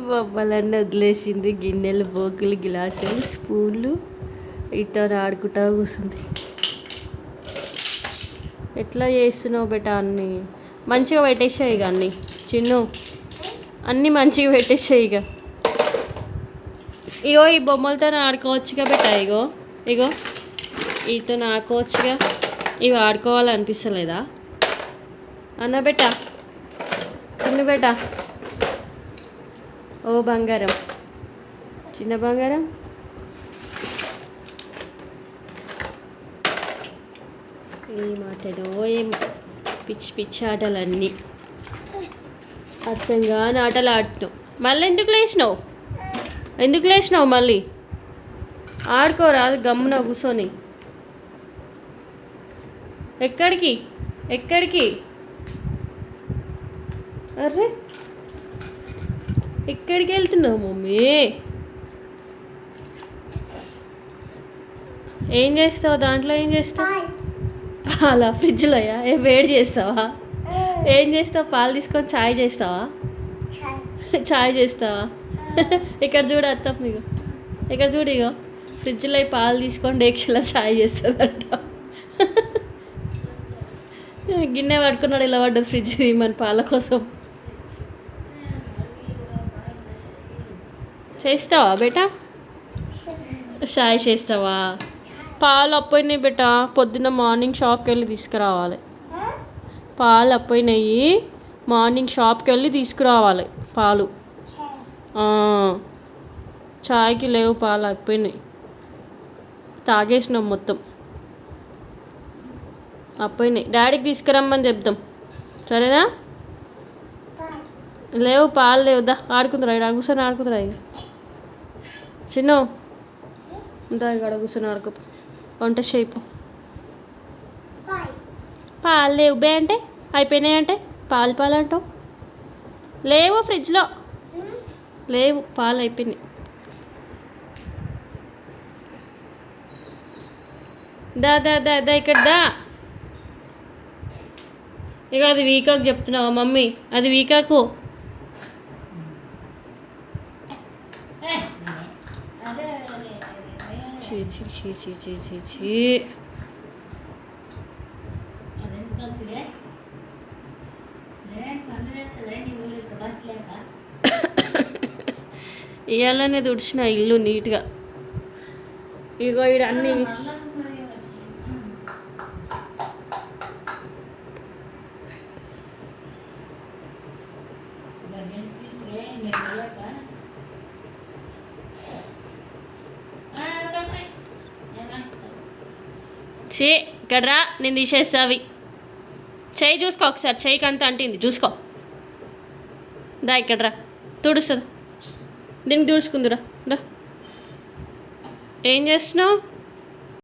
బొమ్మలన్నీ వదిలేసింది. గిన్నెలు, బోకులు, గ్లాసులు, స్పూన్లు ఇట్లా ఆడుకుంటా కూర్చుంది. ఎట్లా చేస్తున్నావు బేటా? అన్నీ మంచిగా పెట్టేసాయి ఇక అన్నీ. చిన్ను అన్నీ మంచిగా పెట్టేసాయి ఇక. ఇగో ఈ బొమ్మలతో ఆడుకోవచ్చుగా బేటా. ఇగో ఇగో ఈతో ఆడుకోవచ్చుగా. ఇవి ఆడుకోవాలనిపిస్తలేదా అన్న బేటా? చిన్న బేటా, ఓ బంగారం, చిన్న బంగారం. ఏం ఆటలో ఏం పిచ్చి పిచ్చి ఆటలన్నీ. అర్థంగా ఆటలు ఆడుతావు. మళ్ళీ ఎందుకు లేచినావు మళ్ళీ? ఆడుకోరాదు గమ్మున కూర్చొని. ఎక్కడికి అర్రే ఎక్కడికి వెళ్తున్నావు మమ్మీ? ఏం చేస్తావు దాంట్లో? ఏం చేస్తావు? పాలా? ఫ్రిడ్జ్లోయా? వేడి చేస్తావా? ఏం చేస్తావు? పాలు తీసుకొని చాయ్ చేస్తావా? ఇక్కడ చూడు అత్తం, ఇగో ఇక్కడ చూడు. ఇగో ఫ్రిడ్జ్లో పాలు తీసుకొని డేక్షలో చాయ్ చేస్తుందంట. గిన్నె పట్టుకున్నాడు, ఇలా పడ్డది ఫ్రిడ్జ్ మన పాల కోసం. చేస్తావా బేటా? చాయ్ చేస్తావా? పాలు అపోయినాయి బేటా. పొద్దున్న మార్నింగ్ షాప్కి వెళ్ళి తీసుకురావాలి. పాలు అపోయినాయి, మార్నింగ్ షాప్కి వెళ్ళి తీసుకురావాలి పాలు. చాయ్కి లేవు పాలు, అయిపోయినాయి. తాగేసినాం మొత్తం, అయిపోయినాయి. డాడీకి తీసుకురమ్మని చెప్దాం, సరేనా? లేవు పాలు లేవు. దా ఆడుకుందిరా, ఇక్కడ కూర్చొని ఆడుకుందిరా. ఇక చిన్న దా ఇక్కడ కూర్చొని ఆడుకో. వంట షేపు. పాలు లేవు బే అంటే, అయిపోయినాయి అంటే పాలు అంటావు. లేవు ఫ్రిడ్జ్లో, లేవు పాలు, అయిపోయినాయి. దా దా దా దా ఇక్కడ దా. ఇక అది వీకాకు చెప్తున్నావా మమ్మీ? అది వీకాకు. చీ చీ చీ చీ చీ చీ చీ. ఇవాళనే తుడిచిన ఇల్లు నీట్గా. ఇగో ఇక్కడ అన్ని చే ఇక్కడ రా, నేను తీసేస్తా అవి. చెయ్యి చూసుకో ఒకసారి, చెయ్యికి అంత అంటింది చూసుకో. దా ఇక్కడ రా, తుడుస్తుంది. దీనికి తుడుచుకుందురా. దా ఏం చేస్తున్నావు?